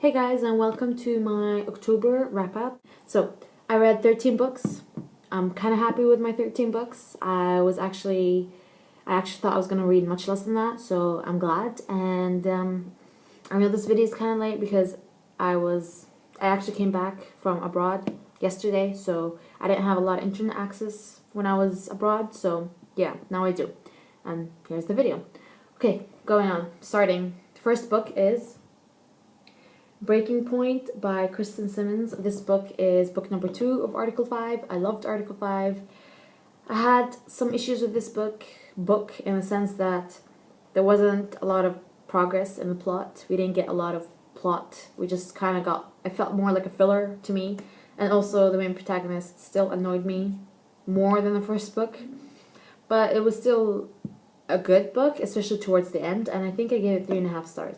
Hey guys, and welcome to my October wrap-up. So, I read 13 books. I'm kind of happy with my 13 books. I actually thought I was going to read much less than that, so I'm glad. And I know this video is kind of late because I actually came back from abroad yesterday, so I didn't have a lot of internet access when I was abroad, so yeah, now I do. And here's the video. Okay, going on. Starting. The first book is Breaking Point by Kristen Simmons. This book is book number 2 of Article 5. I loved Article 5. I had some issues with this book in the sense that there wasn't a lot of progress in the plot. We didn't get a lot of plot. We just kind of got, I felt more like a filler to me. And also the main protagonist still annoyed me more than the first book. But it was still a good book, especially towards the end. And I think I gave it 3.5 stars.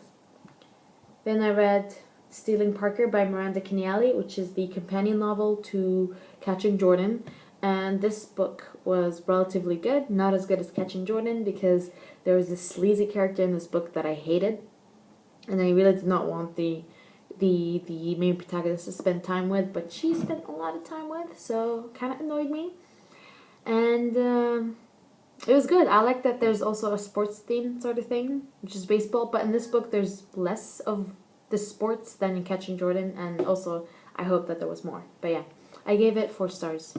Then I read Stealing Parker by Miranda Keneally, which is the companion novel to Catching Jordan. And this book was relatively good, not as good as Catching Jordan because there was this sleazy character in this book that I hated. And I really did not want the main protagonist to spend time with, but she spent a lot of time with, so kind of annoyed me. And it was good. I like that there's also a sports theme sort of thing, which is baseball, but in this book there's less of the sports than in Catching Jordan, and also I hope that there was more. But yeah, I gave it 4 stars.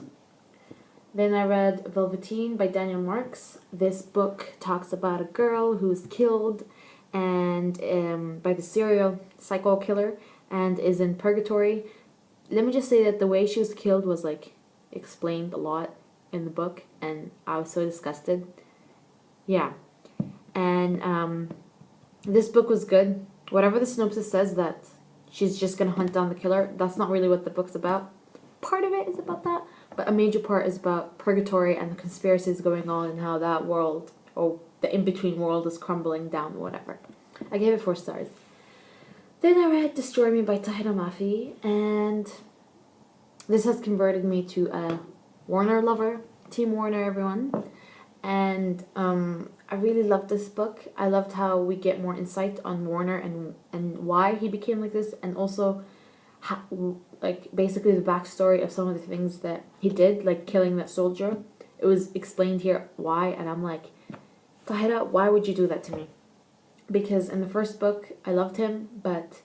Then I read Velveteen by Daniel Marks. This book talks about a girl who's killed and by the serial psycho killer and is in purgatory. Let me just say that the way she was killed was like explained a lot in the book, and I was so disgusted. Yeah, and this book was good. Whatever the synopsis says that she's just gonna hunt down the killer, that's not really what the book's about. Part of it is about that, but a major part is about purgatory and the conspiracies going on and how that world, or the in-between world, is crumbling down or whatever. I gave it 4 stars. Then I read Destroy Me by Tahira Mafi, and this has converted me to a Warner lover. Team Warner, everyone. And I really loved this book. I loved how we get more insight on Warner and why he became like this, and also how, like basically the backstory of some of the things that he did, like killing that soldier. It was explained here why, and I'm like, Tahira, why would you do that to me? Because in the first book I loved him, but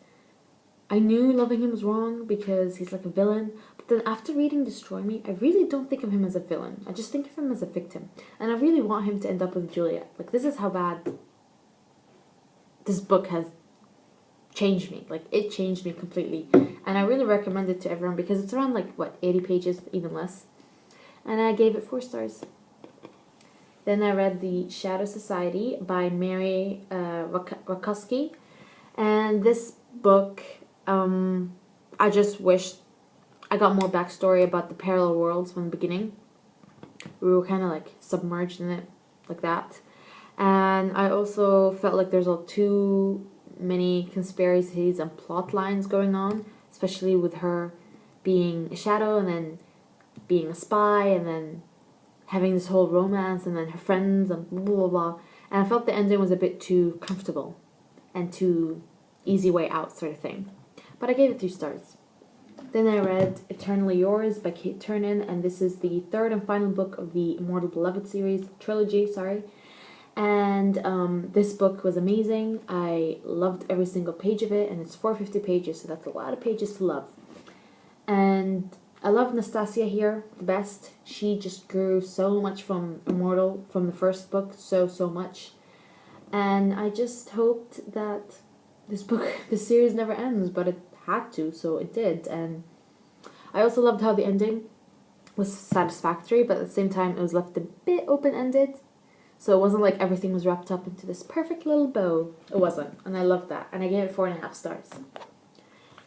I knew loving him was wrong because he's like a villain. But then after reading Destroy Me, I really don't think of him as a villain. I just think of him as a victim. And I really want him to end up with Juliet. Like, this is how bad this book has changed me. Like, it changed me completely. And I really recommend it to everyone because it's around, like, what, 80 pages, even less. And I gave it 4 stars. Then I read The Shadow Society by Mary Rakowski. And this book, I just wished I got more backstory about the parallel worlds from the beginning. We were kind of like submerged in it like that. And I also felt like there's too many conspiracies and plot lines going on, especially with her being a shadow and then being a spy and then having this whole romance and then her friends and blah blah blah. And I felt the ending was a bit too comfortable and too easy way out sort of thing. But I gave it 3 stars. Then I read Eternally Yours by Kate Turnan, and this is the 3rd and final book of the Immortal Beloved series, trilogy, sorry. And this book was amazing. I loved every single page of it, and it's 450 pages, so that's a lot of pages to love. And I love Nastasia here the best. She just grew so much from Immortal, from the first book, so much. And I just hoped that this series never ends, but it had to, so it did. And I also loved how the ending was satisfactory, but at the same time it was left a bit open-ended, so it wasn't like everything was wrapped up into this perfect little bow. It wasn't, and I loved that, and I gave it 4.5 stars.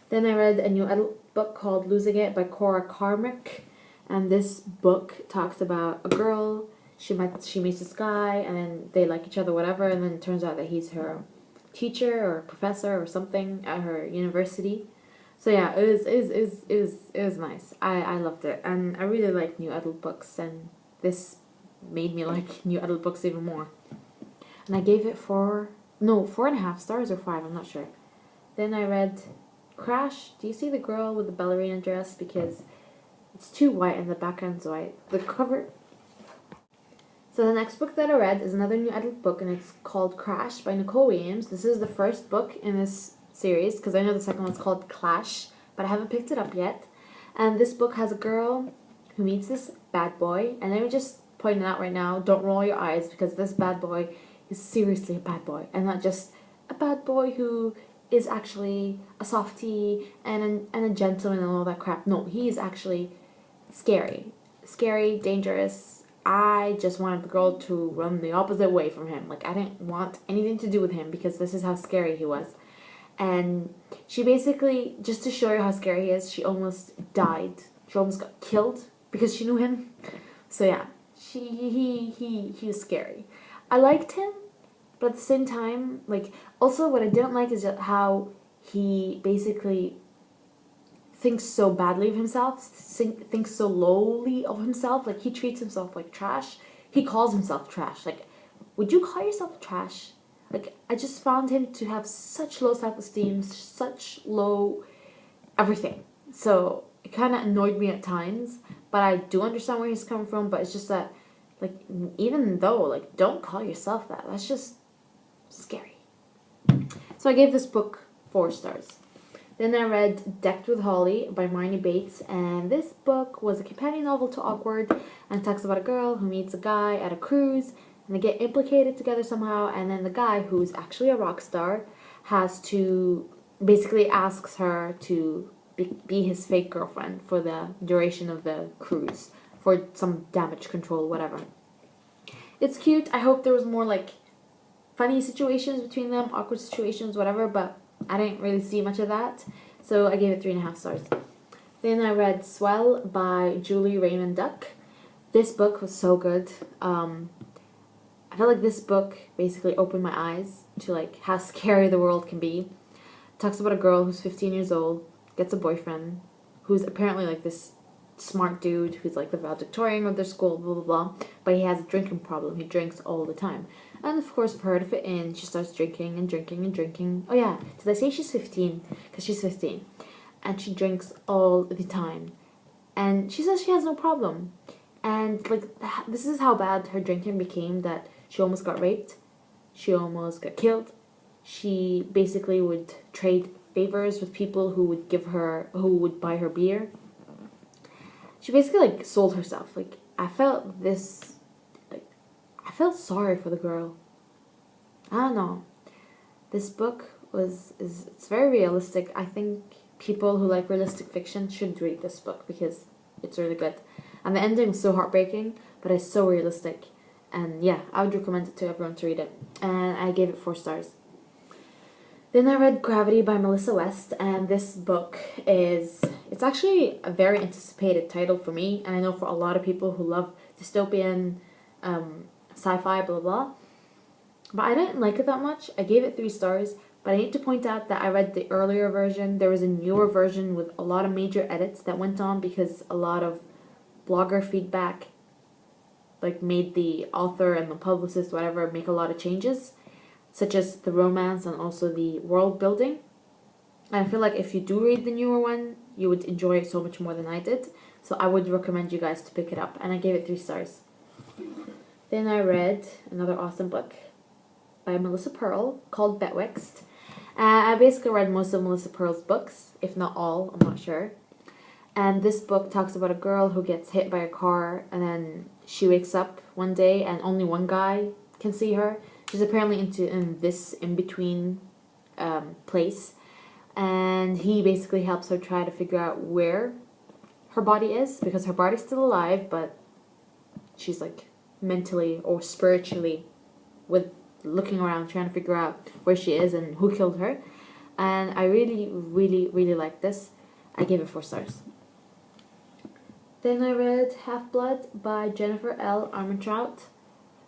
Then I read a new adult book called Losing It by Cora Carmick, and this book talks about a girl. She meets this guy, and then they like each other, whatever, and then it turns out that he's her teacher or professor or something at her university. So yeah, it was nice. I loved it, and I really like new adult books, and this made me like new adult books even more. And I gave it 4.5 stars or 5, I'm not sure. Then I read Crash, do you see the girl with the ballerina dress? Because it's too white and the background's white. The cover. So the next book that I read is another new adult book, and it's called Crash by Nicole Williams. This is the first book in this series, because I know the second one's called Clash, but I haven't picked it up yet. And this book has a girl who meets this bad boy, and let me just point it out right now, don't roll your eyes, because this bad boy is seriously a bad boy, and not just a bad boy who is actually a softie and a gentleman and all that crap. No, he is actually scary, dangerous. I just wanted the girl to run the opposite way from him. Like, I didn't want anything to do with him because this is how scary he was. And she basically, just to show you how scary he is, she almost died. She almost got killed because she knew him. So yeah, he was scary. I liked him, but at the same time, like, also what I didn't like is just how he basically thinks so badly of himself, thinks so lowly of himself. Like, he treats himself like trash. He calls himself trash. Like, would you call yourself trash? Like, I just found him to have such low self-esteem, such low everything. So it kind of annoyed me at times, but I do understand where he's coming from. But it's just that, like, even though, like, don't call yourself that. That's just scary. So I gave this book 4 stars. Then I read Decked with Holly by Marnie Bates, and this book was a companion novel to Awkward, and talks about a girl who meets a guy at a cruise, and they get implicated together somehow, and then the guy, who's actually a rock star, has to, basically asks her to be his fake girlfriend for the duration of the cruise, for some damage control, whatever. It's cute. I hope there was more, like, funny situations between them, awkward situations, whatever, but I didn't really see much of that, so I gave it 3.5 stars. Then I read Swell by Julie Raymond Duck. This book was so good. I felt like this book basically opened my eyes to, like, how scary the world can be. It talks about a girl who's 15 years old, gets a boyfriend, who's apparently, like, this smart dude who's, like, the valedictorian of their school, blah, blah, blah, but he has a drinking problem. He drinks all the time. And, of course, for her to fit in, she starts drinking and drinking and drinking. Oh, yeah, did I say she's 15? Because she's 15. And she drinks all the time. And she says she has no problem. And, like, this is how bad her drinking became, that she almost got raped. She almost got killed. She basically would trade favors with people who would buy her beer. She basically, like, sold herself. Like, I felt sorry for the girl. I don't know. This book it's very realistic. I think people who like realistic fiction should read this book because it's really good. And the ending was so heartbreaking, but it's so realistic. And yeah, I would recommend it to everyone to read it. And I gave it 4 stars. Then I read Gravity by Melissa West, and this book it's actually a very anticipated title for me, and I know for a lot of people who love dystopian sci-fi, blah, blah. But I didn't like it that much. I gave it 3 stars, but I need to point out that I read the earlier version. There was a newer version with a lot of major edits that went on because a lot of blogger feedback, like, made the author and the publicist, whatever, make a lot of changes, such as the romance and also the world building. And I feel like if you do read the newer one, you would enjoy it so much more than I did. So I would recommend you guys to pick it up, and I gave it 3 stars. Then I read another awesome book by Melissa Pearl called Betwixt. I basically read most of Melissa Pearl's books, if not all, I'm not sure. And this book talks about a girl who gets hit by a car, and then she wakes up one day and only one guy can see her. She's apparently in this in-between place, and he basically helps her try to figure out where her body is, because her body's still alive, but she's, like, mentally or spiritually looking around trying to figure out where she is and who killed her. And I really, really, really liked this. I gave it 4 stars. Then I read Half-Blood by Jennifer L. Armentrout.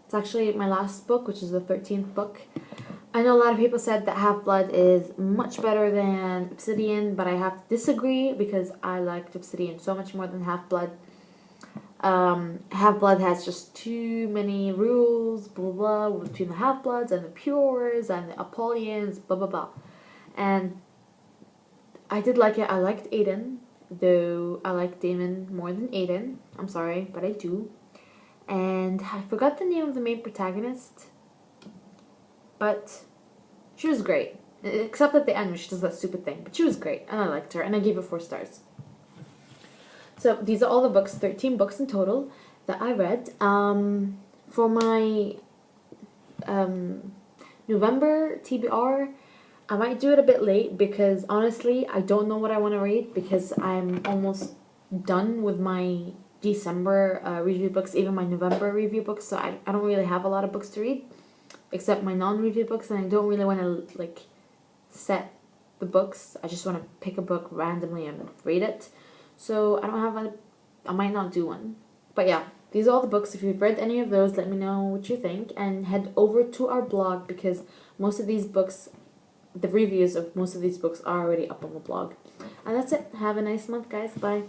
It's actually my last book, which is the 13th book. I know a lot of people said that Half-Blood is much better than Obsidian, but I have to disagree because I liked Obsidian so much more than Half-Blood. Half-Blood has just too many rules, blah, blah, blah, between the Half-Bloods and the Pures and the Apollians, blah, blah, blah. And I did like it. I liked Aiden, though I like Damon more than Aiden. I'm sorry, but I do. And I forgot the name of the main protagonist, but she was great. Except at the end when she does that stupid thing. But she was great, and I liked her, and I gave her 4 stars. So these are all the books, 13 books in total that I read. For my November TBR, I might do it a bit late because honestly, I don't know what I want to read because I'm almost done with my December review books, even my November review books. So I don't really have a lot of books to read except my non-review books, and I don't really want to like set the books. I just want to pick a book randomly and read it. So I don't have I might not do one. But yeah, these are all the books. If you've read any of those, let me know what you think. And head over to our blog because most of these books, the reviews of most of these books are already up on the blog. And that's it. Have a nice month, guys. Bye.